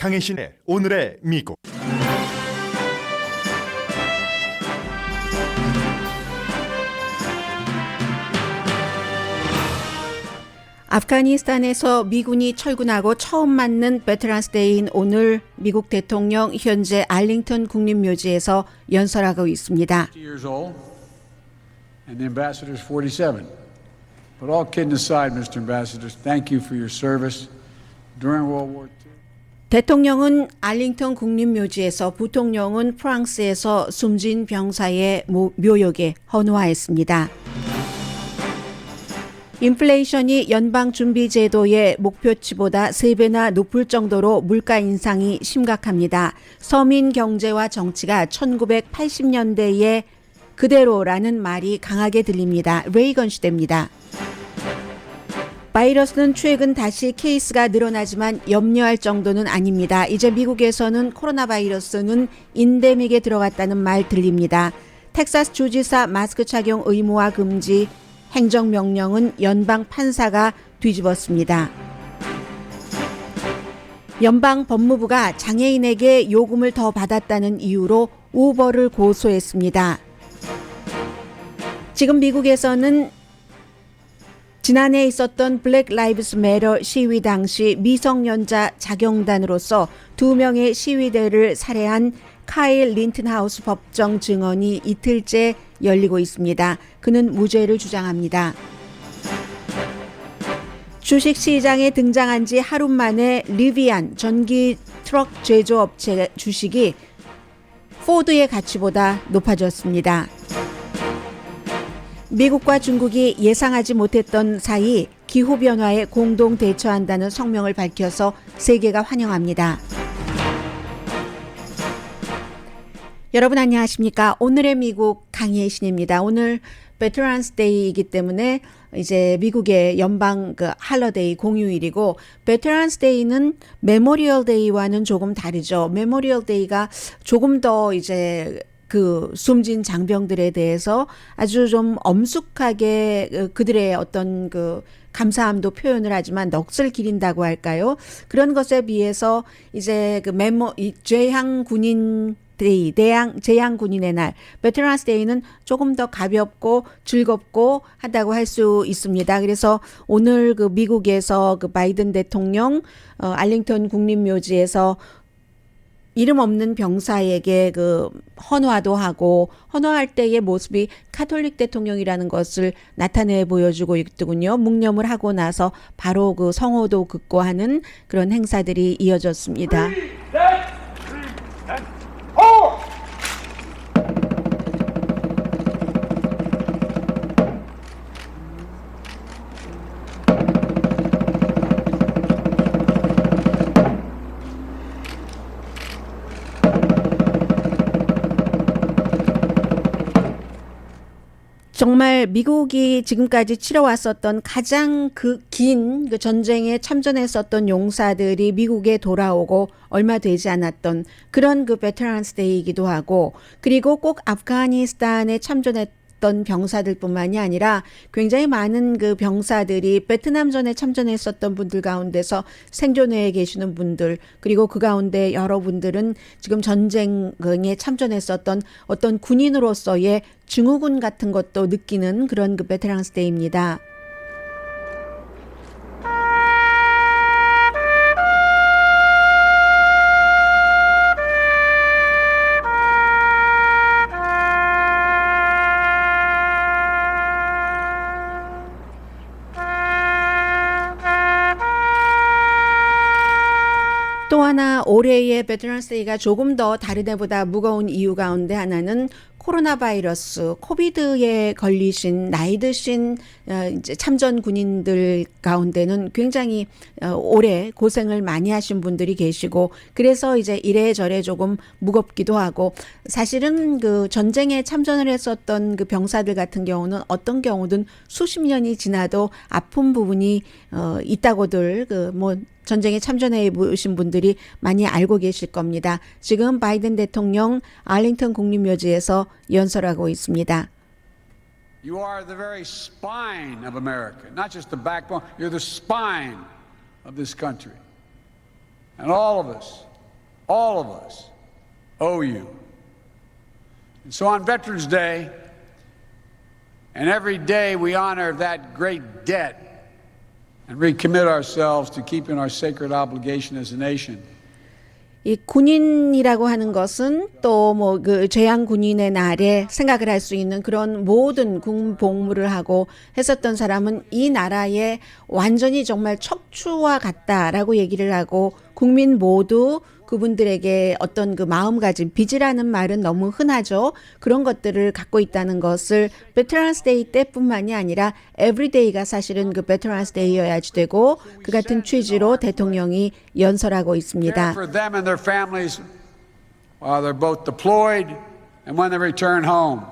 강혜신의 오늘의 미국. 아프가니스탄에서 미군이 철군하고 처음 맞는 베테랑스 데이인 오늘 미국 대통령 현재 알링턴 국립묘지에서 연설하고 있습니다. years old, and the ambassador's 47. But all kidding aside, Mr. Ambassador, thank you for your service during World War II. 대통령은 알링턴 국립묘지에서, 부통령은 프랑스에서 숨진 병사의 묘역에 헌화했습니다. 인플레이션이 연방준비제도의 목표치보다 3배나 높을 정도로 물가 인상이 심각합니다. 서민 경제와 정치가 1980년대에 그대로라는 말이 강하게 들립니다. 레이건 시대입니다. 바이러스는 최근 다시 케이스가 늘어나지만 염려할 정도는 아닙니다. 이제 미국에서는 코로나 바이러스는 인데믹에 들어갔다는 말 들립니다. 텍사스 주지사 마스크 착용 의무화 금지 행정명령은 연방 판사가 뒤집었습니다. 연방 법무부가 장애인에게 요금을 더 받았다는 이유로 우버를 고소했습니다. 지금 미국에서는 지난해 있었던 블랙 라이브스 매터 시위 당시 미성년자 자경단으로서 2명의 시위대를 살해한 카일 린튼하우스 법정 증언이 이틀째 열리고 있습니다. 그는 무죄를 주장합니다. 주식시장에 등장한 지 하루 만에 리비안 전기 트럭 제조업체 주식이 포드의 가치보다 높아졌습니다. 미국과 중국이 예상하지 못했던 사이 기후변화에 공동 대처한다는 성명을 밝혀서 세계가 환영합니다. 여러분 안녕하십니까? 오늘의 미국 강혜신입니다. 오늘 베테랑스 데이이기 때문에 이제 미국의 연방 할러데이 공휴일이고, 베테랑스 데이는 메모리얼 데이와는 조금 다르죠. 메모리얼 데이가 조금 더 이제 숨진 장병들에 대해서 아주 좀 엄숙하게 그들의 어떤 감사함도 표현을 하지만 넋을 기린다고 할까요? 그런 것에 비해서 이제 제향 군인 데이, 제향 군인의 날, 베테랑스 데이는 조금 더 가볍고 즐겁고 하다고 할 수 있습니다. 그래서 오늘 미국에서 바이든 대통령 알링턴 국립묘지에서 이름 없는 병사에게 헌화도 하고, 헌화할 때의 모습이 카톨릭 대통령이라는 것을 나타내 보여주고 있더군요. 묵념을 하고 나서 바로 성호도 긋고 하는 그런 행사들이 이어졌습니다. 정말 미국이 지금까지 치러왔었던 가장 긴 전쟁에 참전했었던 용사들이 미국에 돌아오고 얼마 되지 않았던 그런 베테랑스 데이이기도 하고, 그리고 꼭 아프가니스탄에 참전했던 병사들뿐만이 아니라 굉장히 많은 병사들이 베트남전에 참전했었던 분들 가운데서 생존해 계시는 분들, 그리고 그 가운데 여러분들은 지금 전쟁에 참전했었던 어떤 군인으로서의 증후군 같은 것도 느끼는 그런 베테랑스 데이입니다. 또 하나 올해의 베테랑스 데이가 조금 더 다른 해보다 무거운 이유 가운데 하나는 코로나 바이러스, 코비드에 걸리신 나이 드신 이제 참전 군인들 가운데는 굉장히 오래 고생을 많이 하신 분들이 계시고, 그래서 이제 이래저래 조금 무겁기도 하고, 사실은 전쟁에 참전을 했었던 병사들 같은 경우는 어떤 경우든 수십 년이 지나도 아픈 부분이 있다고들 전쟁에 참전해 보신 분들이 많이 알고 계실 겁니다. 지금 바이든 대통령 알링턴 국립묘지에서 연설하고 있습니다. You are the very spine of America, not just the backbone. You're the spine of this country. And all of us all of us, owe you. And so on Veterans Day, and every day we honor that great debt and recommit ourselves to keeping our sacred obligation as a nation. 이 군인이라고 하는 것은 또 뭐 그 재향 군인의 날에 생각을 할 수 있는 그런 모든 군 복무를 하고 했었던 사람은 이 나라에 완전히 정말 척추와 같다라고 얘기를 하고 국민 모두 그분들에게 어떤 그 마음가짐, 빚이라는 말은 너무 흔하죠. 그런 것들을 갖고 있다는 것을 베테랑스 데이 때뿐만이 아니라 에브리데이가 사실은 그 베테랑스 데이여야지 되고 그 같은 취지로 대통령이 연설하고 있습니다. For them and their families while they're both deployed and when they return home.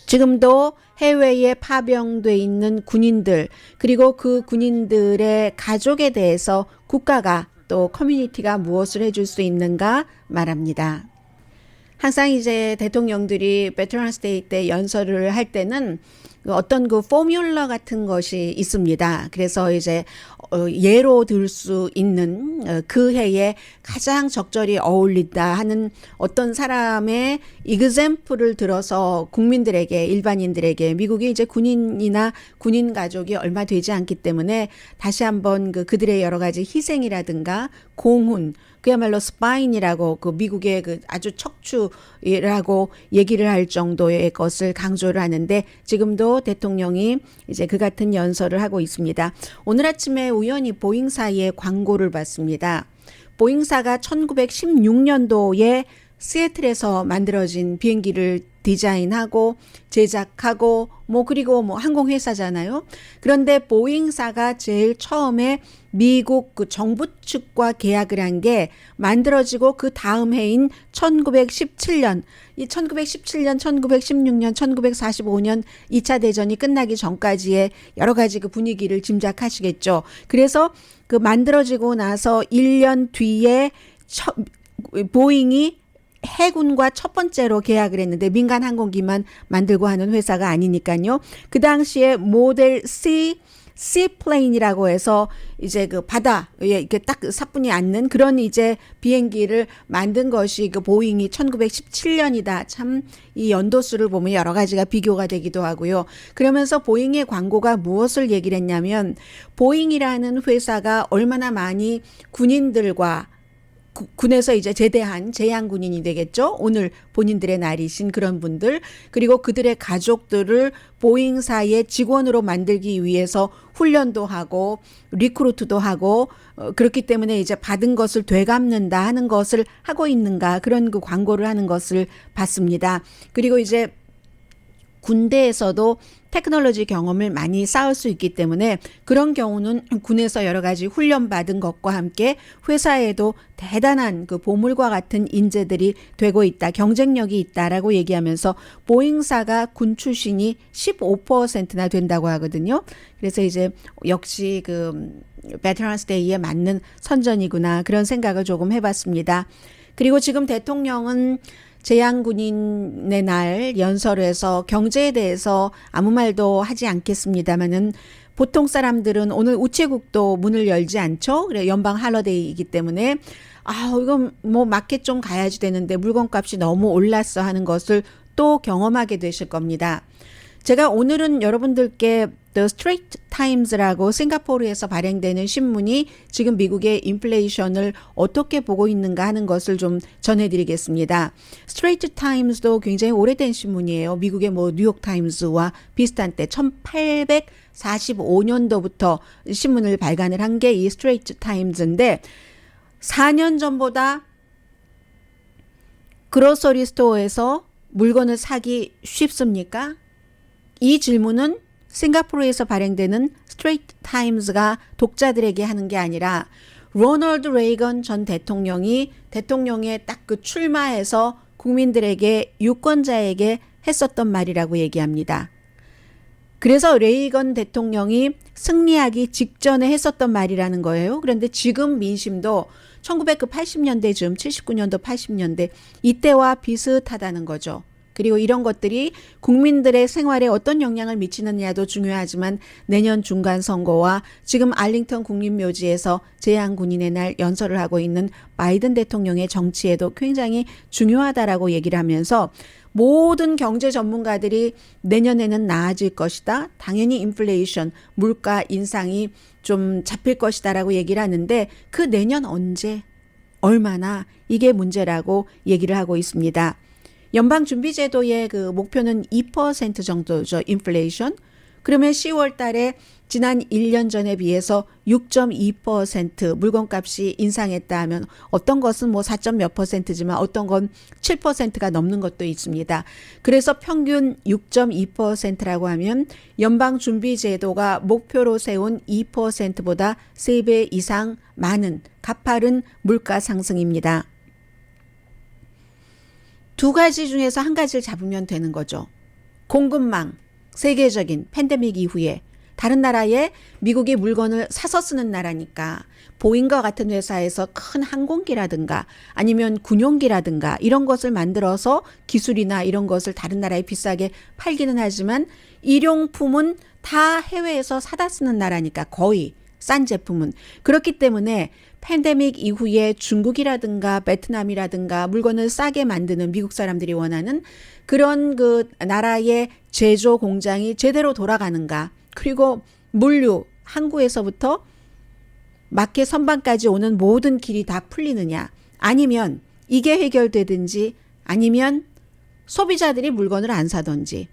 지금도 해외에 파병돼 있는 군인들 그리고 그 군인들의 가족에 대해서 국가가 또 커뮤니티가 무엇을 해줄 수 있는가 말합니다. 항상 이제 대통령들이 베테랑스 데이 때 연설을 할 때는 어떤 그 포뮬러 같은 것이 있습니다. 그래서 이제 예로 들 수 있는 그 해에 가장 적절히 어울린다 하는 어떤 사람의 이그젬플을 들어서 국민들에게 일반인들에게 미국이 이제 군인이나 군인 가족이 얼마 되지 않기 때문에 다시 한번 그들의 여러 가지 희생이라든가 공훈 그야말로 스파인이라고 그 미국의 그 아주 척추라고 얘기를 할 정도의 것을 강조를 하는데 지금도 대통령이 이제 그 같은 연설을 하고 있습니다. 오늘 아침에 우연히 보잉사의 광고를 봤습니다. 보잉사가 1916년도에 시애틀에서 만들어진 비행기를 디자인하고 제작하고 그리고 항공회사잖아요. 그런데 보잉사가 제일 처음에 미국 그 정부 측과 계약을 한 게 만들어지고 그 다음 해인 1917년, 이 1917년, 1916년, 1945년 2차 대전이 끝나기 전까지의 여러 가지 그 분위기를 짐작하시겠죠. 그래서 그 만들어지고 나서 1년 뒤에 보잉이 해군과 첫 번째로 계약을 했는데 민간 항공기만 만들고 하는 회사가 아니니까요. 그 당시에 모델 C플레인이라고 해서 이제 그 바다에 이렇게 딱 사뿐히 앉는 그런 이제 비행기를 만든 것이 그 보잉이 1917년이다. 참 이 연도수를 보면 여러 가지가 비교가 되기도 하고요. 그러면서 보잉의 광고가 무엇을 얘기를 했냐면 보잉이라는 회사가 얼마나 많이 군인들과 군에서 이제 제대한 재향 군인이 되겠죠. 오늘 본인들의 날이신 그런 분들 그리고 그들의 가족들을 보잉사의 직원으로 만들기 위해서 훈련도 하고 리크루트도 하고 그렇기 때문에 이제 받은 것을 되갚는다 하는 것을 하고 있는가 그런 그 광고를 하는 것을 봤습니다. 그리고 이제 군대에서도 테크놀로지 경험을 많이 쌓을 수 있기 때문에 그런 경우는 군에서 여러 가지 훈련받은 것과 함께 회사에도 대단한 그 보물과 같은 인재들이 되고 있다. 경쟁력이 있다라고 얘기하면서 보잉사가 군 출신이 15%나 된다고 하거든요. 그래서 이제 역시 그 베테랑스 데이에 맞는 선전이구나 그런 생각을 조금 해봤습니다. 그리고 지금 대통령은 재향군인의 날 연설에서 경제에 대해서 아무 말도 하지 않겠습니다만은 보통 사람들은 오늘 우체국도 문을 열지 않죠. 그래 연방 할러데이이기 때문에 이건 마켓 좀 가야지 되는데 물건값이 너무 올랐어 하는 것을 또 경험하게 되실 겁니다. 제가 오늘은 여러분들께 The Straits Times라고 싱가포르에서 발행되는 신문이 지금 미국의 인플레이션을 어떻게 보고 있는가 하는 것을 좀 전해드리겠습니다. Straits Times도 굉장히 오래된 신문이에요. 미국의 뉴욕 타임스와 비슷한 때 1845년도부터 신문을 발간을 한 게 이 Straits Times인데 4년 전보다 그로서리 스토어에서 물건을 사기 쉽습니까? 이 질문은 싱가포르에서 발행되는 스트레이트 타임스가 독자들에게 하는 게 아니라 로널드 레이건 전 대통령이 대통령에 딱 그 출마해서 국민들에게 유권자에게 했었던 말이라고 얘기합니다. 그래서 레이건 대통령이 승리하기 직전에 했었던 말이라는 거예요. 그런데 지금 민심도 1980년대쯤 79년도 80년대 이때와 비슷하다는 거죠. 그리고 이런 것들이 국민들의 생활에 어떤 영향을 미치느냐도 중요하지만 내년 중간 선거와 지금 알링턴 국립묘지에서 재향군인의 날 연설을 하고 있는 바이든 대통령의 정치에도 굉장히 중요하다라고 얘기를 하면서 모든 경제 전문가들이 내년에는 나아질 것이다. 당연히 인플레이션, 물가 인상이 좀 잡힐 것이다라고 얘기를 하는데 그 내년 언제, 얼마나 이게 문제라고 얘기를 하고 있습니다. 연방준비제도의 그 목표는 2% 정도죠. 인플레이션. 그러면 10월 달에 지난 1년 전에 비해서 6.2% 물건값이 인상했다 하면 어떤 것은 뭐 4. 몇 %지만 어떤 건 7%가 넘는 것도 있습니다. 그래서 평균 6.2%라고 하면 연방준비제도가 목표로 세운 2%보다 3배 이상 많은 가파른 물가 상승입니다. 두 가지 중에서 한 가지를 잡으면 되는 거죠. 공급망, 세계적인 팬데믹 이후에 다른 나라에 미국이 물건을 사서 쓰는 나라니까 보잉과 같은 회사에서 큰 항공기라든가 아니면 군용기라든가 이런 것을 만들어서 기술이나 이런 것을 다른 나라에 비싸게 팔기는 하지만 일용품은 다 해외에서 사다 쓰는 나라니까 거의 싼 제품은. 그렇기 때문에 팬데믹 이후에 중국이라든가 베트남이라든가 물건을 싸게 만드는 미국 사람들이 원하는 그런 그 나라의 제조 공장이 제대로 돌아가는가. 그리고 물류, 항구에서부터 마켓 선반까지 오는 모든 길이 다 풀리느냐. 아니면 이게 해결되든지 아니면 소비자들이 물건을 안 사든지.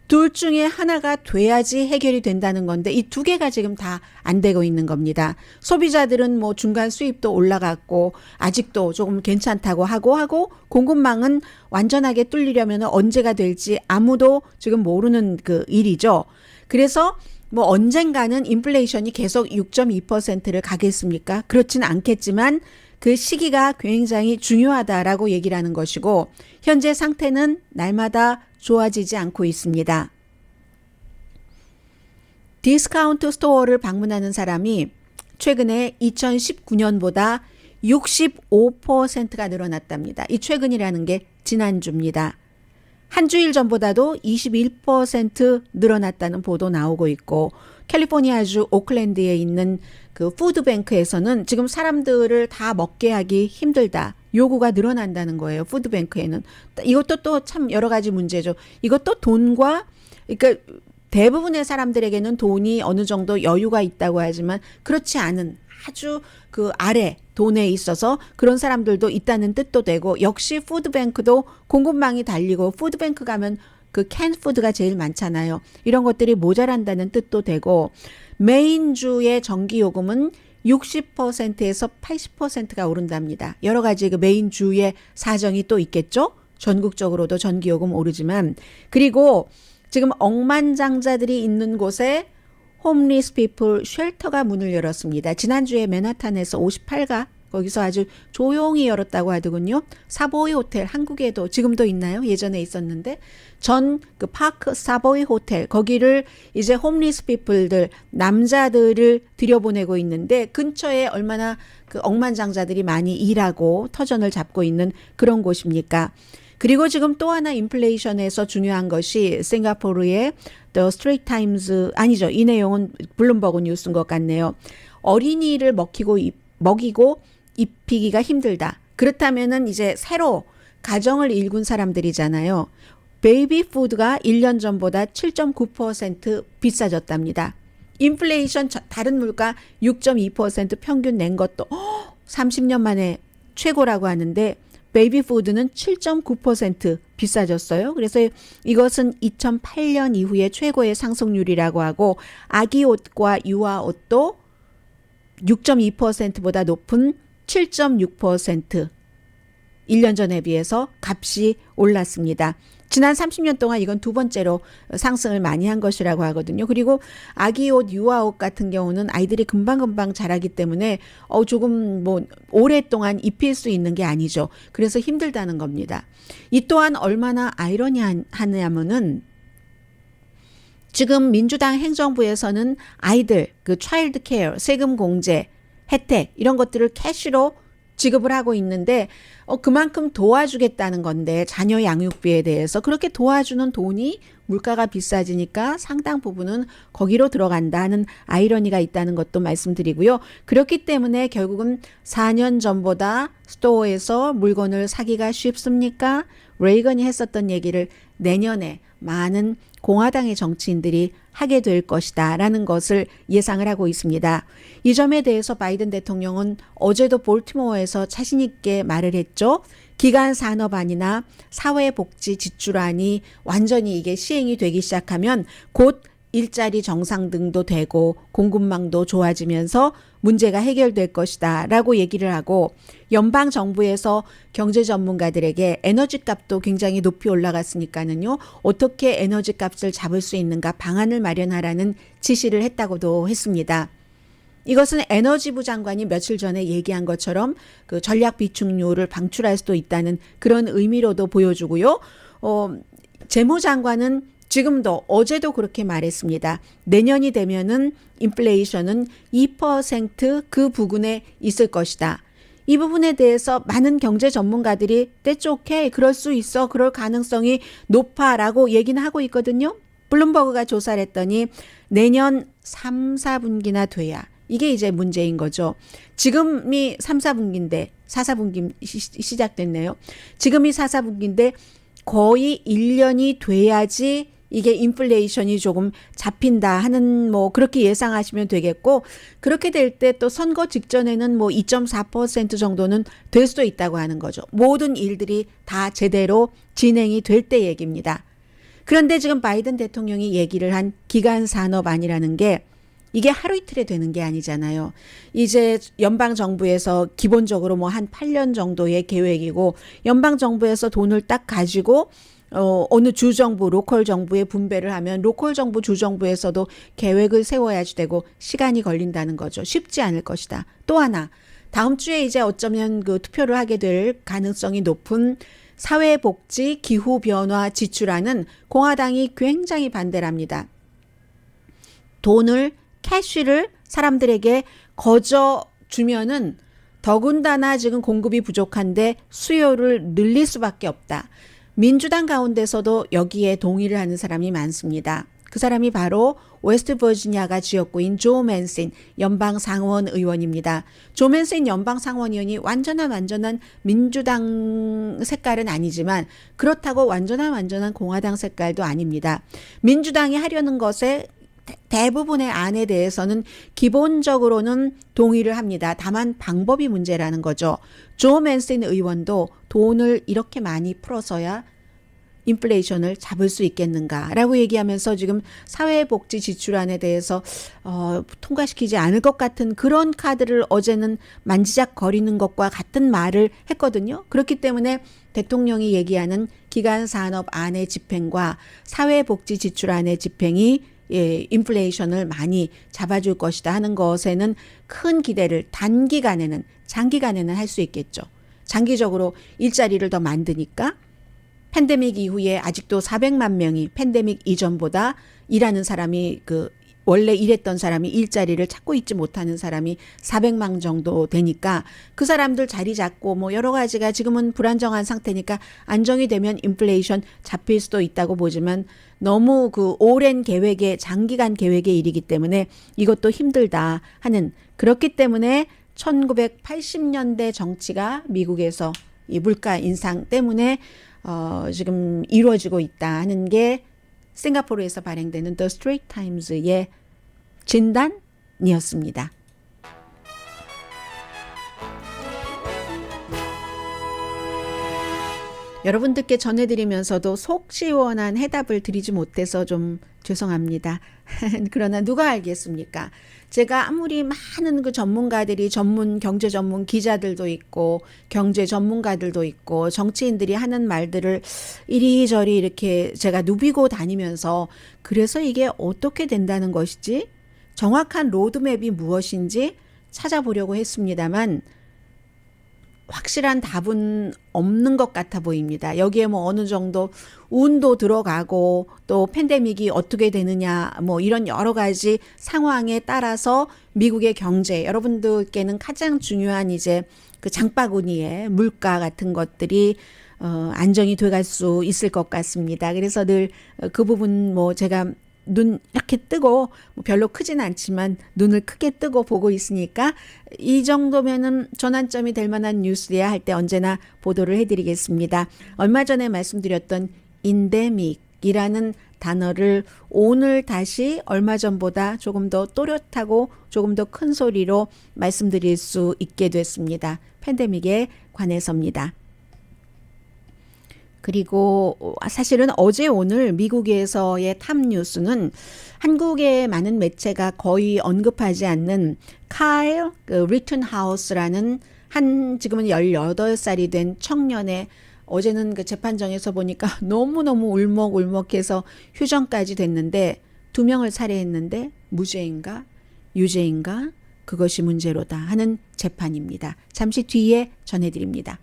둘 중에 하나가 돼야지 해결이 된다는 건데 이 두 개가 지금 다 안 되고 있는 겁니다. 소비자들은 뭐 중간 수입도 올라갔고 아직도 조금 괜찮다고 하고 공급망은 완전하게 뚫리려면 언제가 될지 아무도 지금 모르는 그 일이죠. 그래서 뭐 언젠가는 인플레이션이 계속 6.2%를 가겠습니까? 그렇지는 않겠지만 그 시기가 굉장히 중요하다라고 얘기를 하는 것이고 현재 상태는 날마다 좋아지지 않고 있습니다. 디스카운트 스토어를 방문하는 사람이 최근에 2019년보다 65%가 늘어났답니다. 이 최근이라는 게 지난주입니다. 한 주일 전보다도 21% 늘어났다는 보도 나오고 있고 캘리포니아주 오클랜드에 있는 그 푸드뱅크에서는 지금 사람들을 다 먹게 하기 힘들다. 요구가 늘어난다는 거예요. 푸드뱅크에는. 이것도 또 참 여러 가지 문제죠. 이것도 돈과 그러니까 대부분의 사람들에게는 돈이 어느 정도 여유가 있다고 하지만 그렇지 않은 아주 그 아래 돈에 있어서 그런 사람들도 있다는 뜻도 되고 역시 푸드뱅크도 공급망이 달리고 푸드뱅크 가면 그 캔푸드가 제일 많잖아요. 이런 것들이 모자란다는 뜻도 되고 메인주의 전기요금은 60%에서 80%가 오른답니다. 여러 가지 그 메인주의 사정이 또 있겠죠. 전국적으로도 전기요금 오르지만 그리고 지금 억만장자들이 있는 곳에 홈리스 피플 쉘터가 문을 열었습니다. 지난주에 맨하탄에서 58가 거기서 아주 조용히 열었다고 하더군요. 사보이 호텔 한국에도 지금도 있나요? 예전에 있었는데 전 그 파크 사보이 호텔 거기를 이제 홈리스 피플들 남자들을 들여보내고 있는데 근처에 얼마나 그 억만장자들이 많이 일하고 터전을 잡고 있는 그런 곳입니까? 그리고 지금 또 하나 인플레이션에서 중요한 것이 싱가포르의 The Straits Times 아니죠. 이 내용은 블룸버그 뉴스인 것 같네요. 어린이를 먹이고 입히기가 힘들다. 그렇다면은 이제 새로 가정을 일군 사람들이잖아요. 베이비 푸드가 1년 전보다 7.9% 비싸졌답니다. 인플레이션 다른 물가 6.2% 평균 낸 것도 30년 만에 최고라고 하는데 베이비 푸드는 7.9% 비싸졌어요. 그래서 이것은 2008년 이후에 최고의 상승률이라고 하고 아기 옷과 유아 옷도 6.2%보다 높은 7.6% 1년 전에 비해서 값이 올랐습니다. 지난 30년 동안 이건 두 번째로 상승을 많이 한 것이라고 하거든요. 그리고 아기 옷, 유아 옷 같은 경우는 아이들이 금방금방 자라기 때문에 조금 뭐 오랫동안 입힐 수 있는 게 아니죠. 그래서 힘들다는 겁니다. 이 또한 얼마나 아이러니하냐면은 지금 민주당 행정부에서는 아이들 그 차일드 케어, 세금 공제, 혜택 이런 것들을 캐시로 지급을 하고 있는데 그만큼 도와주겠다는 건데 자녀 양육비에 대해서 그렇게 도와주는 돈이 물가가 비싸지니까 상당 부분은 거기로 들어간다는 아이러니가 있다는 것도 말씀드리고요. 그렇기 때문에 결국은 4년 전보다 스토어에서 물건을 사기가 쉽습니까? 레이건이 했었던 얘기를 내년에 많은 공화당의 정치인들이 하게 될 것이다 라는 것을 예상을 하고 있습니다. 이 점에 대해서 바이든 대통령은 어제도 볼티모어에서 자신 있게 말을 했죠. 기간 산업안이나 사회복지 지출안이 완전히 이게 시행이 되기 시작하면 곧 일자리 정상등도 되고 공급망도 좋아지면서 문제가 해결될 것이다 라고 얘기를 하고 연방정부에서 경제 전문가들에게 에너지값도 굉장히 높이 올라갔으니까는요. 어떻게 에너지값을 잡을 수 있는가 방안을 마련하라는 지시를 했다고도 했습니다. 이것은 에너지부 장관이 며칠 전에 얘기한 것처럼 그 전략 비축료를 방출할 수도 있다는 그런 의미로도 보여주고요. 재무장관은 지금도 어제도 그렇게 말했습니다. 내년이 되면은 인플레이션은 2% 부근에 있을 것이다. 이 부분에 대해서 많은 경제 전문가들이 That's okay, 그럴 수 있어, 그럴 가능성이 높아라고 얘기는 하고 있거든요. 블룸버그가 조사를 했더니 내년 3, 4분기나 돼야 이게 이제 문제인 거죠. 지금이 3, 4분기인데 4, 4분기 시작됐네요. 지금이 4, 4분기인데 거의 1년이 돼야지 이게 인플레이션이 조금 잡힌다 하는 뭐 그렇게 예상하시면 되겠고 그렇게 될 때 또 선거 직전에는 뭐 2.4% 정도는 될 수도 있다고 하는 거죠. 모든 일들이 다 제대로 진행이 될 때 얘기입니다. 그런데 지금 바이든 대통령이 얘기를 한 기간 산업안이라는 게 이게 하루 이틀에 되는 게 아니잖아요. 이제 연방정부에서 기본적으로 뭐 한 8년 정도의 계획이고 연방정부에서 돈을 딱 가지고 어느 주정부, 로컬 정부에 분배를 하면 로컬 정부, 주정부에서도 계획을 세워야지 되고 시간이 걸린다는 거죠. 쉽지 않을 것이다. 또 하나, 다음 주에 이제 어쩌면 그 투표를 하게 될 가능성이 높은 사회복지 기후변화 지출안은 공화당이 굉장히 반대를 합니다. 돈을, 캐시를 사람들에게 거저 주면은 더군다나 지금 공급이 부족한데 수요를 늘릴 수밖에 없다. 민주당 가운데서도 여기에 동의를 하는 사람이 많습니다. 그 사람이 바로 웨스트 버지니아가 지역구인 조 맨신 연방 상원 의원입니다. 조 맨신 연방 상원 의원이 완전한 민주당 색깔은 아니지만 그렇다고 완전한 공화당 색깔도 아닙니다. 민주당이 하려는 것에 대부분의 안에 대해서는 기본적으로는 동의를 합니다. 다만 방법이 문제라는 거죠. 조 맨신 의원도 돈을 이렇게 많이 풀어서야 인플레이션을 잡을 수 있겠는가라고 얘기하면서 지금 사회복지 지출안에 대해서 통과시키지 않을 것 같은 그런 카드를 어제는 만지작거리는 것과 같은 말을 했거든요. 그렇기 때문에 대통령이 얘기하는 기간산업안의 집행과 사회복지 지출안의 집행이 인플레이션을 많이 잡아줄 것이다 하는 것에는 큰 기대를 단기간에는 장기간에는 할 수 있겠죠. 장기적으로 일자리를 더 만드니까 팬데믹 이후에 아직도 400만 명이 팬데믹 이전보다 일하는 사람이 원래 일했던 사람이 일자리를 찾고 있지 못하는 사람이 400만 정도 되니까 그 사람들 자리 잡고 뭐 여러 가지가 지금은 불안정한 상태니까 안정이 되면 인플레이션 잡힐 수도 있다고 보지만 너무 오랜 계획의 장기간 계획의 일이기 때문에 이것도 힘들다 하는 그렇기 때문에 1980년대 정치가 미국에서 이 물가 인상 때문에 지금 이루어지고 있다 하는 게 싱가포르에서 발행되는 The Straits Times의 진단이었습니다. 여러분들께 전해드리면서도 속 시원한 해답을 드리지 못해서 좀 죄송합니다. 그러나 누가 알겠습니까? 제가 아무리 많은 전문가들이 경제 전문 기자들도 있고 경제 전문가들도 있고 정치인들이 하는 말들을 이리저리 이렇게 제가 누비고 다니면서 그래서 이게 어떻게 된다는 것이지 정확한 로드맵이 무엇인지 찾아보려고 했습니다만 확실한 답은 없는 것 같아 보입니다. 여기에 뭐 어느 정도 운도 들어가고 또 팬데믹이 어떻게 되느냐 뭐 이런 여러 가지 상황에 따라서 미국의 경제, 여러분들께는 가장 중요한 이제 그 장바구니에 물가 같은 것들이 안정이 돼갈 수 있을 것 같습니다. 그래서 늘 그 부분 뭐 제가 눈 이렇게 뜨고 뭐 별로 크진 않지만 눈을 크게 뜨고 보고 있으니까 이 정도면은 전환점이 될 만한 뉴스야 할 때 언제나 보도를 해드리겠습니다. 얼마 전에 말씀드렸던 인데믹이라는 단어를 오늘 다시 얼마 전보다 조금 더 또렷하고 조금 더 큰 소리로 말씀드릴 수 있게 됐습니다. 팬데믹에 관해서입니다. 그리고 사실은 어제 오늘 미국에서의 탑 뉴스는 한국의 많은 매체가 거의 언급하지 않는 카일 리튼하우스라는 한 지금은 18살이 된 청년의 어제는 그 재판정에서 보니까 너무너무 울먹울먹해서 휴정까지 됐는데 2명을 살해했는데 무죄인가 유죄인가 그것이 문제로다 하는 재판입니다. 잠시 뒤에 전해드립니다.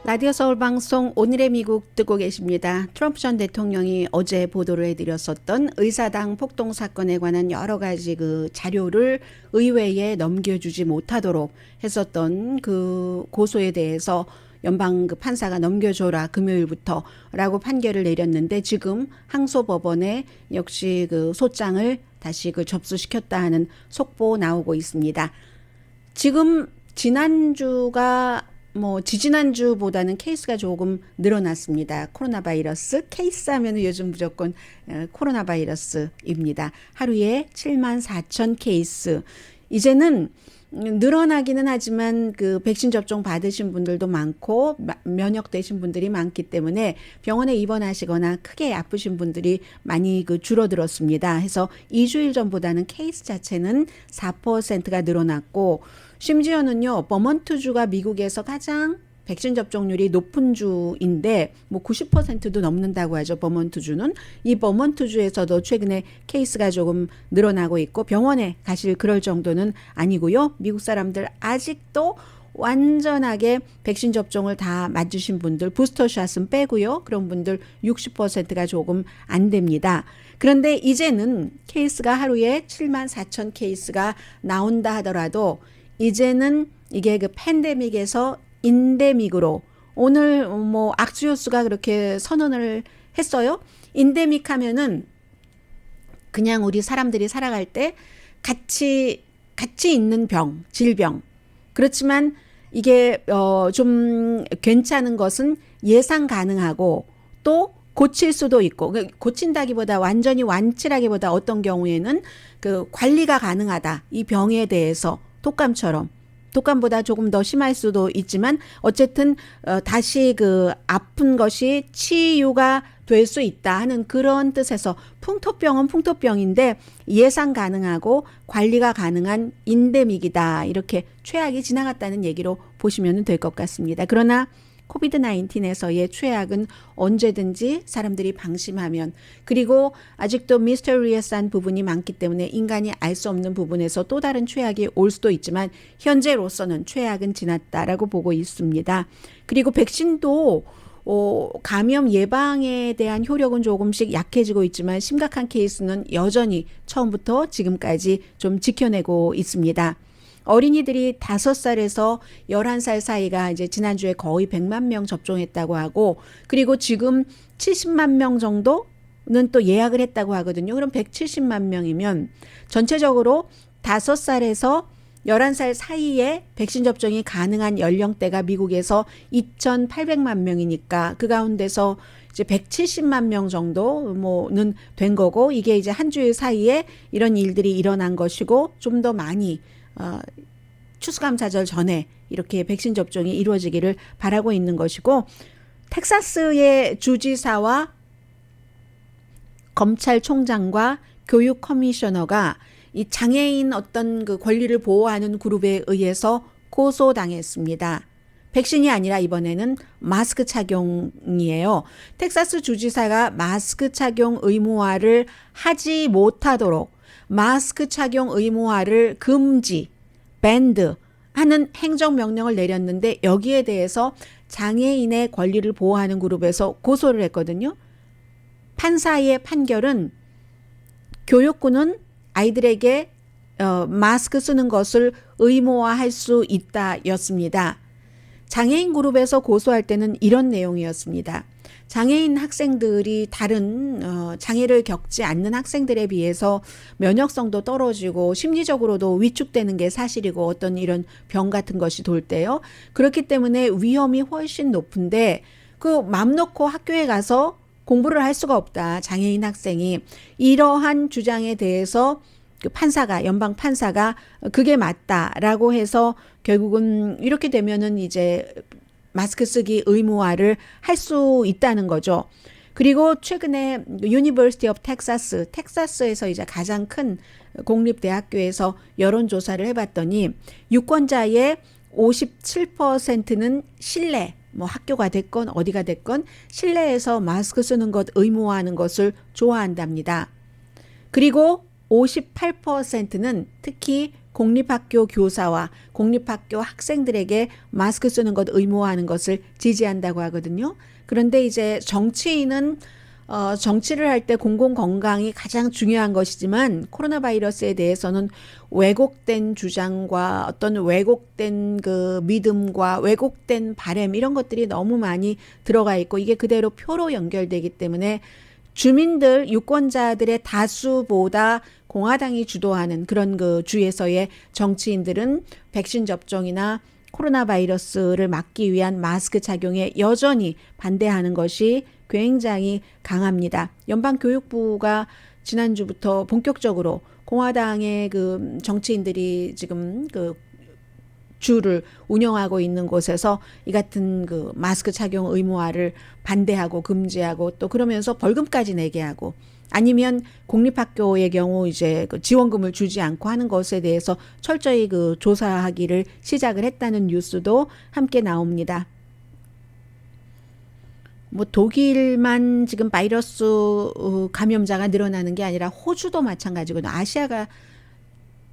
라디오 서울 방송 오늘의 미국 듣고 계십니다. 트럼프 전 대통령이 어제 보도를 해드렸었던 의사당 폭동 사건에 관한 여러 가지 그 자료를 의회에 넘겨주지 못하도록 했었던 그 고소에 대해서 연방 그 판사가 넘겨줘라 금요일부터라고 판결을 내렸는데 지금 항소법원에 역시 그 소장을 다시 그 접수시켰다 하는 속보 나오고 있습니다. 지금 지난주가 뭐 지지난주보다는 케이스가 조금 늘어났습니다. 코로나 바이러스 케이스 하면 요즘 무조건 코로나 바이러스입니다. 하루에 74,000 케이스. 이제는 늘어나기는 하지만 그 백신 접종 받으신 분들도 많고 면역되신 분들이 많기 때문에 병원에 입원하시거나 크게 아프신 분들이 많이 그 줄어들었습니다. 해서 2주일 전보다는 케이스 자체는 4%가 늘어났고 심지어는요, 버몬트주가 미국에서 가장 백신 접종률이 높은 주인데 뭐 90%도 넘는다고 하죠. 버몬트주는. 이 버몬트주에서도 최근에 케이스가 조금 늘어나고 있고 병원에 가실 그럴 정도는 아니고요. 미국 사람들 아직도 완전하게 백신 접종을 다 맞으신 분들, 부스터샷은 빼고요. 그런 분들 60%가 조금 안 됩니다. 그런데 이제는 케이스가 하루에 74,000 케이스가 나온다 하더라도 이제는 이게 그 팬데믹에서 인데믹으로 오늘 뭐 악수요스가 그렇게 선언을 했어요. 인데믹 하면은 그냥 우리 사람들이 살아갈 때 같이 있는 병, 질병. 그렇지만 이게 좀 괜찮은 것은 예상 가능하고 또 고칠 수도 있고 고친다기보다 완전히 완치라기보다 어떤 경우에는 그 관리가 가능하다. 이 병에 대해서 독감보다 조금 더 심할 수도 있지만 어쨌든 다시 그 아픈 것이 치유가 될 수 있다 하는 그런 뜻에서 풍토병은 풍토병인데 예상 가능하고 관리가 가능한 인데믹이다. 이렇게 최악이 지나갔다는 얘기로 보시면 될 것 같습니다. 그러나 코비드-19에서의 최악은 언제든지 사람들이 방심하면 그리고 아직도 미스터리어스한 부분이 많기 때문에 인간이 알 수 없는 부분에서 또 다른 최악이 올 수도 있지만 현재로서는 최악은 지났다라고 보고 있습니다. 그리고 백신도 감염 예방에 대한 효력은 조금씩 약해지고 있지만 심각한 케이스는 여전히 처음부터 지금까지 좀 지켜내고 있습니다. 어린이들이 5살에서 11살 사이가 이제 지난주에 거의 100만 명 접종했다고 하고 그리고 지금 70만 명 정도는 또 예약을 했다고 하거든요. 그럼 170만 명이면 전체적으로 5살에서 11살 사이에 백신 접종이 가능한 연령대가 미국에서 2,800만 명이니까 그 가운데서 이제 170만 명 정도는 된 거고 이게 이제 한 주일 사이에 이런 일들이 일어난 것이고 좀 더 많이 추수감사절 전에 이렇게 백신 접종이 이루어지기를 바라고 있는 것이고 텍사스의 주지사와 검찰총장과 교육 커미셔너가 이 장애인 어떤 그 권리를 보호하는 그룹에 의해서 고소당했습니다. 백신이 아니라 이번에는 마스크 착용이에요. 텍사스 주지사가 마스크 착용 의무화를 하지 못하도록 마스크 착용 의무화를 금지, 밴드 하는 행정명령을 내렸는데 여기에 대해서 장애인의 권리를 보호하는 그룹에서 고소를 했거든요. 판사의 판결은 교육부는 아이들에게 마스크 쓰는 것을 의무화할 수 있다였습니다. 장애인 그룹에서 고소할 때는 이런 내용이었습니다. 장애인 학생들이 다른 장애를 겪지 않는 학생들에 비해서 면역성도 떨어지고 심리적으로도 위축되는 게 사실이고 어떤 이런 병 같은 것이 돌 때요. 그렇기 때문에 위험이 훨씬 높은데 그 맘 놓고 학교에 가서 공부를 할 수가 없다. 장애인 학생이 이러한 주장에 대해서 그 판사가 연방 판사가 그게 맞다라고 해서 결국은 이렇게 되면은 이제 마스크 쓰기 의무화를 할 수 있다는 거죠. 그리고 최근에 유니버시티 오브 텍사스에서 이제 가장 큰 공립대학교에서 여론조사를 해봤더니 유권자의 57%는 실내, 뭐 학교가 됐건 어디가 됐건 실내에서 마스크 쓰는 것 의무화하는 것을 좋아한답니다. 그리고 58%는 특히 공립학교 교사와 공립학교 학생들에게 마스크 쓰는 것 의무화하는 것을 지지한다고 하거든요. 그런데 이제 정치인은 정치를 할 때 공공건강이 가장 중요한 것이지만 코로나 바이러스에 대해서는 왜곡된 주장과 어떤 왜곡된 그 믿음과 왜곡된 바람 이런 것들이 너무 많이 들어가 있고 이게 그대로 표로 연결되기 때문에 주민들, 유권자들의 다수보다 공화당이 주도하는 그런 그 주에서의 정치인들은 백신 접종이나 코로나 바이러스를 막기 위한 마스크 착용에 여전히 반대하는 것이 굉장히 강합니다. 연방교육부가 지난주부터 본격적으로 공화당의 그 정치인들이 지금 그 주를 운영하고 있는 곳에서 이 같은 그 마스크 착용 의무화를 반대하고 금지하고 또 그러면서 벌금까지 내게 하고 아니면 공립학교의 경우 이제 그 지원금을 주지 않고 하는 것에 대해서 철저히 그 조사하기를 시작을 했다는 뉴스도 함께 나옵니다. 뭐 독일만 지금 바이러스 감염자가 늘어나는 게 아니라 호주도 마찬가지고 아시아가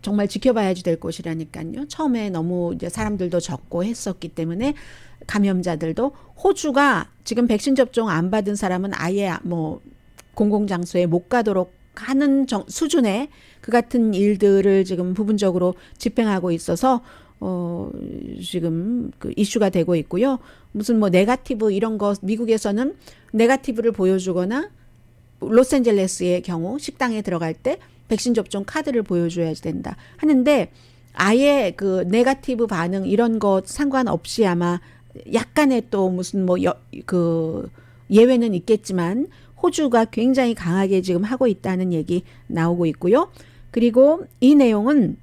정말 지켜봐야지 될 곳이라니까요. 처음에 너무 이제 사람들도 적고 했었기 때문에 감염자들도 호주가 지금 백신 접종 안 받은 사람은 아예 뭐 공공장소에 못 가도록 하는 수준의 그 같은 일들을 지금 부분적으로 집행하고 있어서 지금 그 이슈가 되고 있고요. 무슨 뭐 네거티브 이런 거 미국에서는 네거티브를 보여주거나 로스앤젤레스의 경우 식당에 들어갈 때 백신 접종 카드를 보여줘야 된다 하는데 아예 그 네거티브 반응 이런 것 상관없이 아마 약간의 또 무슨 뭐 그 예외는 있겠지만 호주가 굉장히 강하게 지금 하고 있다는 얘기 나오고 있고요. 그리고 이 내용은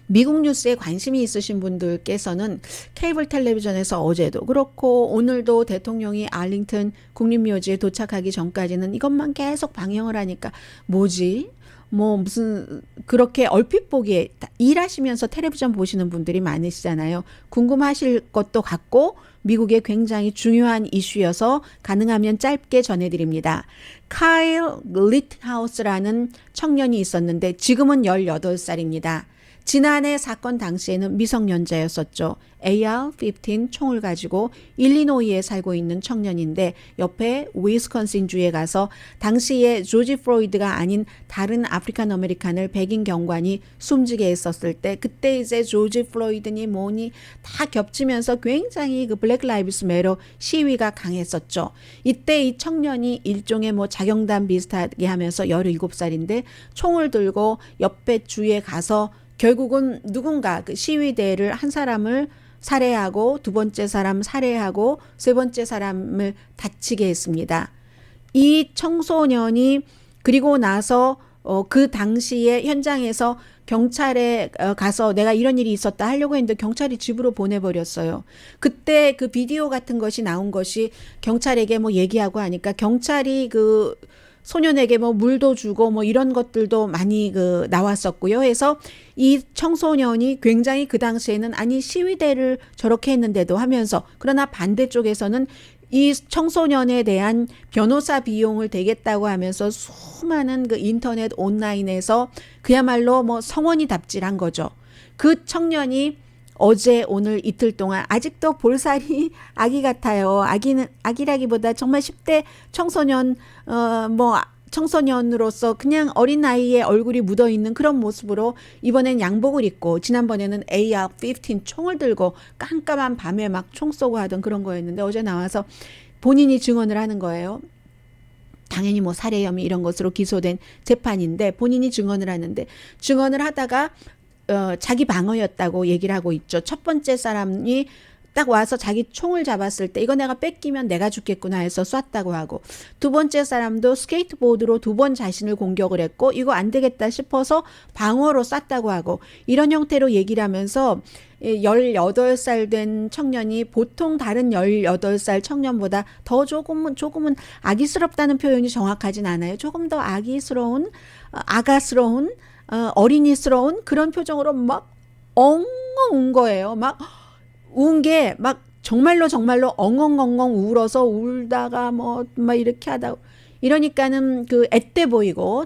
미국 뉴스에 관심이 있으신 분들께서는 케이블 텔레비전에서 어제도 그렇고 오늘도 대통령이 알링턴 국립묘지에 도착하기 전까지는 이것만 계속 방영을 하니까 뭐지? 뭐 무슨 그렇게 얼핏 보기에 일하시면서 텔레비전 보시는 분들이 많으시잖아요. 궁금하실 것도 같고 미국의 굉장히 중요한 이슈여서 가능하면 짧게 전해드립니다. 카일 리트하우스라는 청년이 있었는데 지금은 18살입니다. 지난해 사건 당시에는 미성년자였었죠. AR-15 총을 가지고 일리노이에 살고 있는 청년인데 옆에 위스콘신주에 가서 당시에 조지 플로이드가 아닌 다른 아프리칸 아메리칸을 백인 경관이 숨지게 했었을 때 그때 이제 조지 플로이드니 뭐니 다 겹치면서 굉장히 그 블랙 라이브스 매러 시위가 강했었죠. 이때 이 청년이 일종의 뭐 자경단 비슷하게 하면서 17살인데 총을 들고 옆에 주에 가서 결국은 누군가 그 시위대를 한 사람을 살해하고 두 번째 사람 살해하고 세 번째 사람을 다치게 했습니다. 이 청소년이 그리고 나서 그 당시에 현장에서 경찰에 가서 내가 이런 일이 있었다 하려고 했는데 경찰이 집으로 보내버렸어요. 그때 그 비디오 같은 것이 나온 것이 경찰에게 뭐 얘기하고 하니까 경찰이 그 소년에게 뭐 물도 주고 뭐 이런 것들도 많이 그 나왔었고요. 해서 이 청소년이 굉장히 그 당시에는 아니 시위대를 저렇게 했는데도 하면서 그러나 반대쪽에서는 이 청소년에 대한 변호사 비용을 대겠다고 하면서 수많은 그 인터넷 온라인에서 그야말로 뭐 성원이 답질한 거죠. 그 청년이 어제 오늘 이틀 동안 아직도 볼살이 아기 같아요. 아기라기보다 정말 10대 청소년 청소년으로서 그냥 어린 나이에 얼굴이 묻어 있는 그런 모습으로 이번엔 양복을 입고 지난번에는 AR-15 총을 들고 깜깜한 밤에 막 총 쏘고 하던 그런 거였는데 어제 나와서 본인이 증언을 하는 거예요. 당연히 뭐 살해 혐의 이런 것으로 기소된 재판인데 본인이 증언을 하는데 증언을 하다가 자기 방어였다고 얘기를 하고 있죠. 첫 번째 사람이 딱 와서 자기 총을 잡았을 때 이거 내가 뺏기면 내가 죽겠구나 해서 쐈다고 하고 두 번째 사람도 스케이트보드로 2번 자신을 공격을 했고 이거 안 되겠다 싶어서 방어로 쐈다고 하고 이런 형태로 얘기를 하면서 18살 된 청년이 보통 다른 18살 청년보다 더 조금은 아기스럽다는 표현이 정확하진 않아요. 조금 더 아기스러운 아가스러운 어린이스러운 그런 표정으로 막 엉엉 운 거예요. 막 운 게 막 정말로 엉엉엉엉 울어서 울다가 막 이렇게 하다 이러니까는 그 앳돼 보이고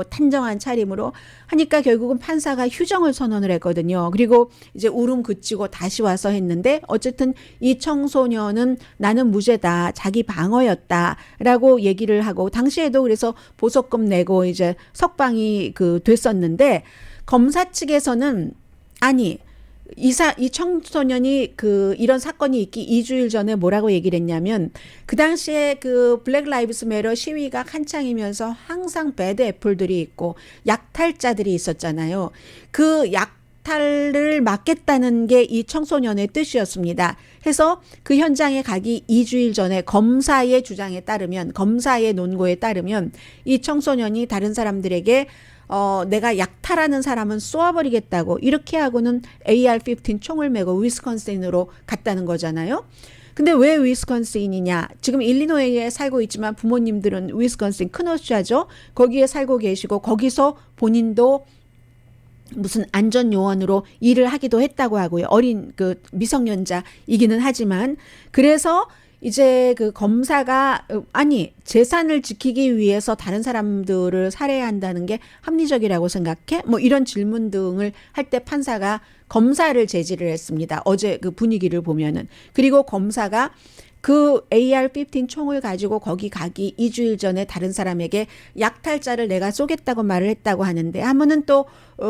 탄정한 차림으로 하니까 결국은 판사가 휴정을 선언을 했거든요. 그리고 이제 울음 그치고 다시 와서 했는데 어쨌든 이 청소년은 나는 무죄다. 자기 방어였다라고 얘기를 하고 당시에도 그래서 보석금 내고 이제 석방이 됐었는데 검사 측에서는 아니 이 청소년이 이런 사건이 있기 2주일 전에 뭐라고 얘기를 했냐면 그 당시에 블랙 라이브스 매터 시위가 한창이면서 항상 배드 애플들이 있고 약탈자들이 있었잖아요. 그 약탈을 막겠다는 게 이 청소년의 뜻이었습니다. 해서 그 현장에 가기 2주일 전에 검사의 주장에 따르면 검사의 논고에 따르면 이 청소년이 다른 사람들에게 내가 약탈하는 사람은 쏘아버리겠다고 이렇게 하고는 AR-15 총을 메고 위스콘신으로 갔다는 거잖아요. 근데 왜 위스콘신이냐? 지금 일리노이에 살고 있지만 부모님들은 위스콘신 크노샤죠. 거기에 살고 계시고 거기서 본인도 무슨 안전요원으로 일을 하기도 했다고 하고요. 어린 미성년자이기는 하지만 그래서 이제 검사가 아니 재산을 지키기 위해서 다른 사람들을 살해해야 한다는 게 합리적이라고 생각해? 뭐 이런 질문 등을 할 때 판사가 검사를 제지를 했습니다. 어제 분위기를 보면은. 그리고 검사가 AR-15 총을 가지고 거기 가기 2주일 전에 다른 사람에게 약탈자를 내가 쏘겠다고 말을 했다고 하는데 하면은 또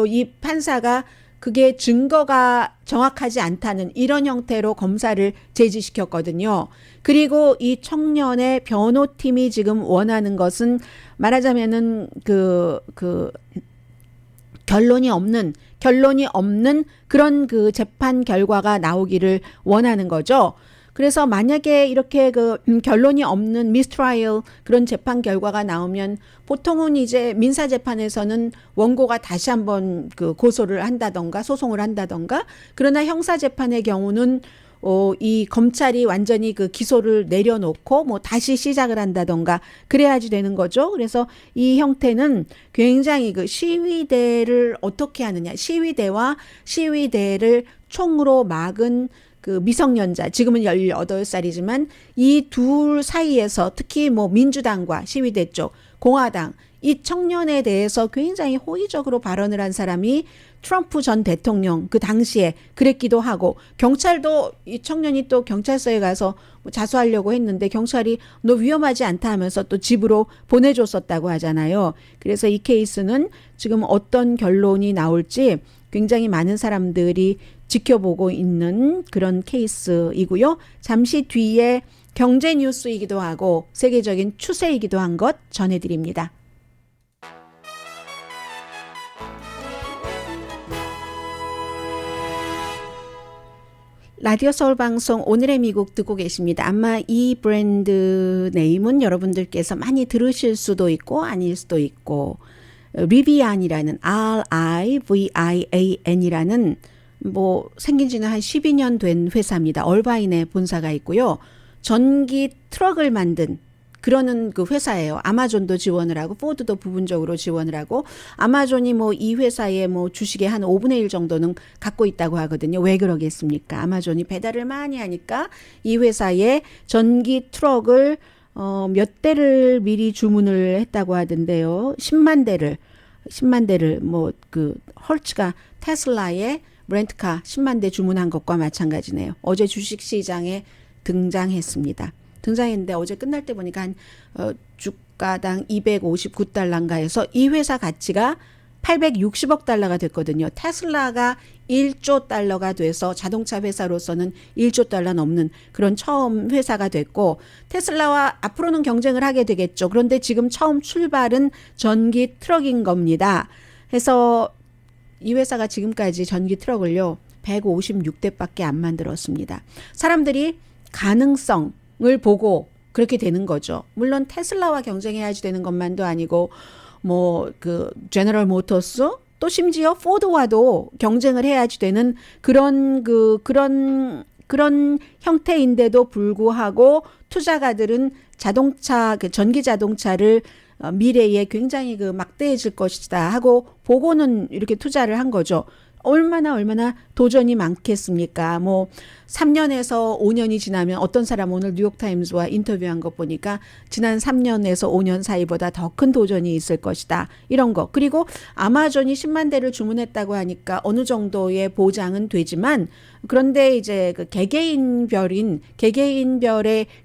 이 판사가 그게 증거가 정확하지 않다는 이런 형태로 검사를 제지시켰거든요. 그리고 이 청년의 변호팀이 지금 원하는 것은 말하자면은 결론이 없는 그런 재판 결과가 나오기를 원하는 거죠. 그래서 만약에 이렇게 결론이 없는 미스트라이얼 그런 재판 결과가 나오면 보통은 이제 민사 재판에서는 원고가 다시 한번 고소를 한다던가 소송을 한다던가 그러나 형사 재판의 경우는 이 검찰이 완전히 기소를 내려놓고 뭐 다시 시작을 한다던가 그래야지 되는 거죠. 그래서 이 형태는 굉장히 시위대를 어떻게 하느냐, 시위대를 총으로 막은 미성년자, 지금은 18살이지만 이 둘 사이에서 특히 뭐 민주당과 시위대 쪽, 공화당, 이 청년에 대해서 굉장히 호의적으로 발언을 한 사람이 트럼프 전 대통령 그 당시에 그랬기도 하고 경찰도 이 청년이 또 경찰서에 가서 자수하려고 했는데 경찰이 너 위험하지 않다 하면서 또 집으로 보내줬었다고 하잖아요. 그래서 이 케이스는 지금 어떤 결론이 나올지 굉장히 많은 사람들이 지켜보고 있는 그런 케이스이고요. 잠시 뒤에 경제 뉴스이기도 하고 세계적인 추세이기도 한 것 전해드립니다. 라디오 서울 방송 오늘의 미국 듣고 계십니다. 아마 이 브랜드 네임은 여러분들께서 많이 들으실 수도 있고 아닐 수도 있고 리비안이라는 RIVIAN이라는 뭐 생긴 지는 한 12년 된 회사입니다. 얼바인에 본사가 있고요. 전기 트럭을 만든 그러는 그 회사예요. 아마존도 지원을 하고 포드도 부분적으로 지원을 하고 아마존이 뭐 이 회사의 뭐 주식의 한 5분의 1 정도는 갖고 있다고 하거든요. 왜 그러겠습니까? 아마존이 배달을 많이 하니까 이 회사의 전기 트럭을 몇 대를 미리 주문을 했다고 하던데요. 10만 대를 뭐 헐츠가 테슬라의 렌트카 10만 대 주문한 것과 마찬가지네요. 어제 주식시장에 등장했습니다. 등장했는데 어제 끝날 때 보니까 한 주가당 259달러인가 해서 이 회사 가치가 860억 달러가 됐거든요. 테슬라가 1조 달러가 돼서 자동차 회사로서는 1조 달러 넘는 그런 처음 회사가 됐고, 테슬라와 앞으로는 경쟁을 하게 되겠죠. 그런데 지금 처음 출발은 전기 트럭인 겁니다. 해서 이 회사가 지금까지 전기 트럭을요 156대밖에 안 만들었습니다. 사람들이 가능성을 보고 그렇게 되는 거죠. 물론 테슬라와 경쟁해야지 되는 것만도 아니고 뭐 그 제너럴 모터스 또 심지어 포드와도 경쟁을 해야지 되는 그런 형태인데도 불구하고 투자가들은 자동차 전기 자동차를 미래에 굉장히 막대해질 것이다 하고 보고는 이렇게 투자를 한 거죠. 얼마나 도전이 많겠습니까? 뭐 3년에서 5년이 지나면 어떤 사람 오늘 뉴욕타임즈와 인터뷰한 거 보니까 지난 3년에서 5년 사이보다 더 큰 도전이 있을 것이다. 이런 거. 그리고 아마존이 10만 대를 주문했다고 하니까 어느 정도의 보장은 되지만, 그런데 이제 개개인별의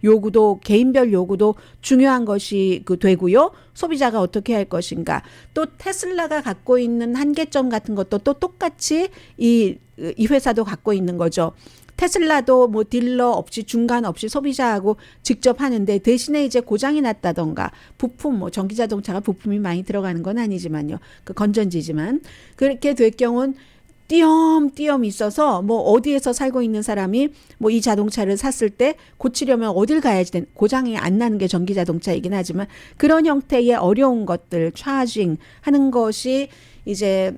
요구도, 개인별 요구도 중요한 것이 되고요. 소비자가 어떻게 할 것인가. 또 테슬라가 갖고 있는 한계점 같은 것도 또 똑같이 이 회사도 갖고 있는 거죠. 테슬라도 뭐 딜러 없이 중간 없이 소비자하고 직접 하는데, 대신에 이제 고장이 났다던가 부품, 뭐 전기자동차가 부품이 많이 들어가는 건 아니지만요. 건전지지만 그렇게 될 경우는 띄엄띄엄 있어서 뭐 어디에서 살고 있는 사람이 뭐 이 자동차를 샀을 때 고치려면 어딜 가야지 되는, 고장이 안 나는 게 전기자동차이긴 하지만 그런 형태의 어려운 것들 차징 하는 것이 이제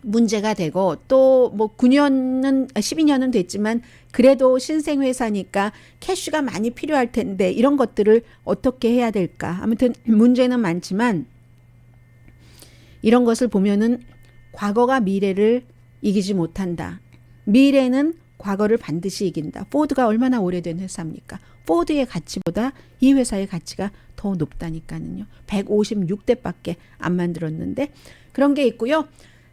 문제가 되고, 또 뭐 12년은 됐지만 그래도 신생회사니까 캐시가 많이 필요할 텐데 이런 것들을 어떻게 해야 될까. 아무튼 문제는 많지만 이런 것을 보면은 과거가 미래를 이기지 못한다. 미래는 과거를 반드시 이긴다. 포드가 얼마나 오래된 회사입니까? 포드의 가치보다 이 회사의 가치가 더 높다니까는요. 156대밖에 안 만들었는데 그런 게 있고요.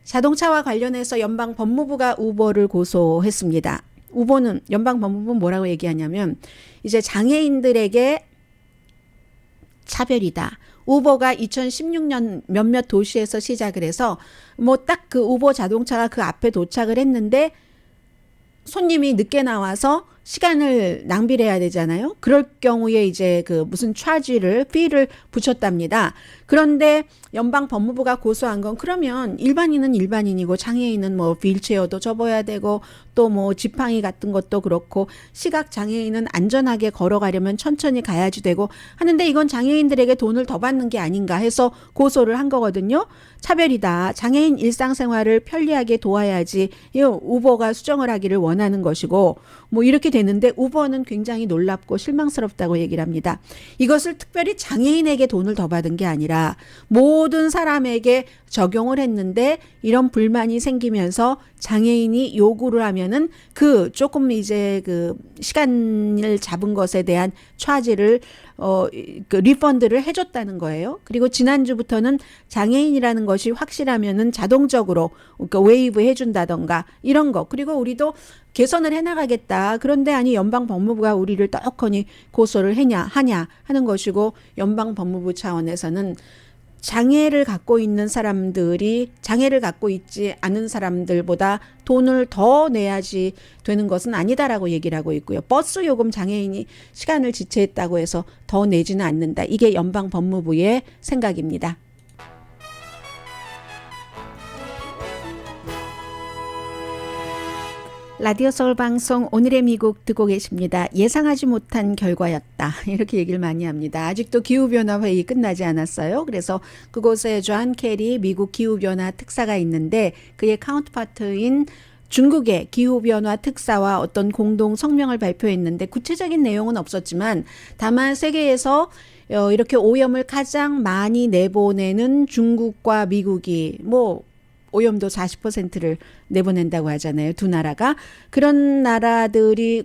자동차와 관련해서 연방 법무부가 우버를 고소했습니다. 연방 법무부는 뭐라고 얘기하냐면 이제 장애인들에게 차별이다. 우버가 2016년 몇몇 도시에서 시작을 해서 뭐 딱 그 우버 자동차가 그 앞에 도착을 했는데 손님이 늦게 나와서 시간을 낭비를 해야 되잖아요. 그럴 경우에 이제 무슨 피를 붙였답니다. 그런데 연방 법무부가 고소한 건, 그러면 일반인은 일반인이고 장애인은 뭐 휠체어도 접어야 되고 또 뭐 지팡이 같은 것도 그렇고 시각 장애인은 안전하게 걸어가려면 천천히 가야지 되고 하는데 이건 장애인들에게 돈을 더 받는 게 아닌가 해서 고소를 한 거거든요. 차별이다. 장애인 일상생활을 편리하게 도와야지 이 우버가 수정을 하기를 원하는 것이고, 뭐 이렇게 되는데 우버는 굉장히 놀랍고 실망스럽다고 얘기를 합니다. 이것을 특별히 장애인에게 돈을 더 받은 게 아니라 모든 사람에게 적용을 했는데 이런 불만이 생기면서 장애인이 요구를 하면은 조금 이제 시간을 잡은 것에 대한 차지를 리펀드를 해줬다는 거예요. 그리고 지난주부터는 장애인이라는 것이 확실하면은 자동적으로 웨이브 해준다던가 이런 거. 그리고 우리도 개선을 해나가겠다. 그런데 아니 연방 법무부가 우리를 떡하니 고소를 하냐 하는 것이고, 연방 법무부 차원에서는 장애를 갖고 있는 사람들이 장애를 갖고 있지 않은 사람들보다 돈을 더 내야지 되는 것은 아니다라고 얘기를 하고 있고요. 버스 요금 장애인이 시간을 지체했다고 해서 더 내지는 않는다. 이게 연방 법무부의 생각입니다. 라디오 서울 방송 오늘의 미국 듣고 계십니다. 예상하지 못한 결과였다. 이렇게 얘기를 많이 합니다. 아직도 기후변화 회의 끝나지 않았어요. 그래서 그곳에 존 케리 미국 기후변화 특사가 있는데 그의 카운터파트인 중국의 기후변화 특사와 어떤 공동 성명을 발표했는데 구체적인 내용은 없었지만 다만 세계에서 이렇게 오염을 가장 많이 내보내는 중국과 미국이 오염도 40%를 내보낸다고 하잖아요. 두 나라가. 그런 나라들이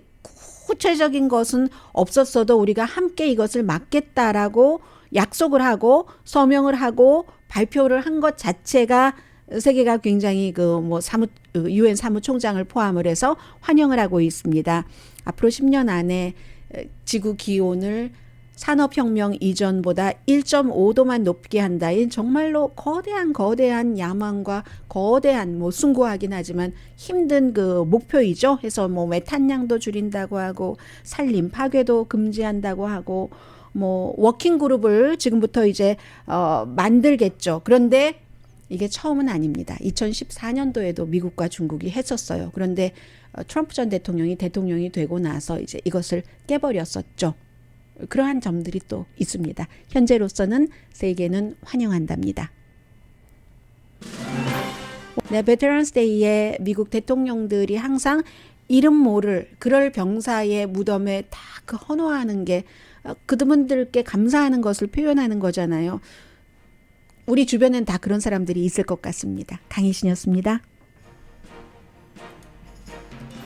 구체적인 것은 없었어도 우리가 함께 이것을 막겠다라고 약속을 하고 서명을 하고 발표를 한 것 자체가 세계가 굉장히 사뭇 유엔 사무총장을 포함을 해서 환영을 하고 있습니다. 앞으로 10년 안에 지구 기온을 산업혁명 이전보다 1.5도만 높게 한다인 정말로 거대한 야망과 거대한 숭고하긴 하지만 힘든 그 목표이죠. 해서 메탄량도 줄인다고 하고 산림 파괴도 금지한다고 하고 워킹 그룹을 지금부터 이제 만들겠죠. 그런데 이게 처음은 아닙니다. 2014년도에도 미국과 중국이 했었어요. 그런데 트럼프 전 대통령이 되고 나서 이제 이것을 깨버렸었죠. 그러한 점들이 또 있습니다. 현재로서는 세계는 환영한답니다. 네, 베테랑스 데이에 미국 대통령들이 항상 이름 모를 그럴 병사의 무덤에 다 그 헌화하는 게 그분들께 감사하는 것을 표현하는 거잖아요. 우리 주변엔 다 그런 사람들이 있을 것 같습니다. 강희신이었습니다.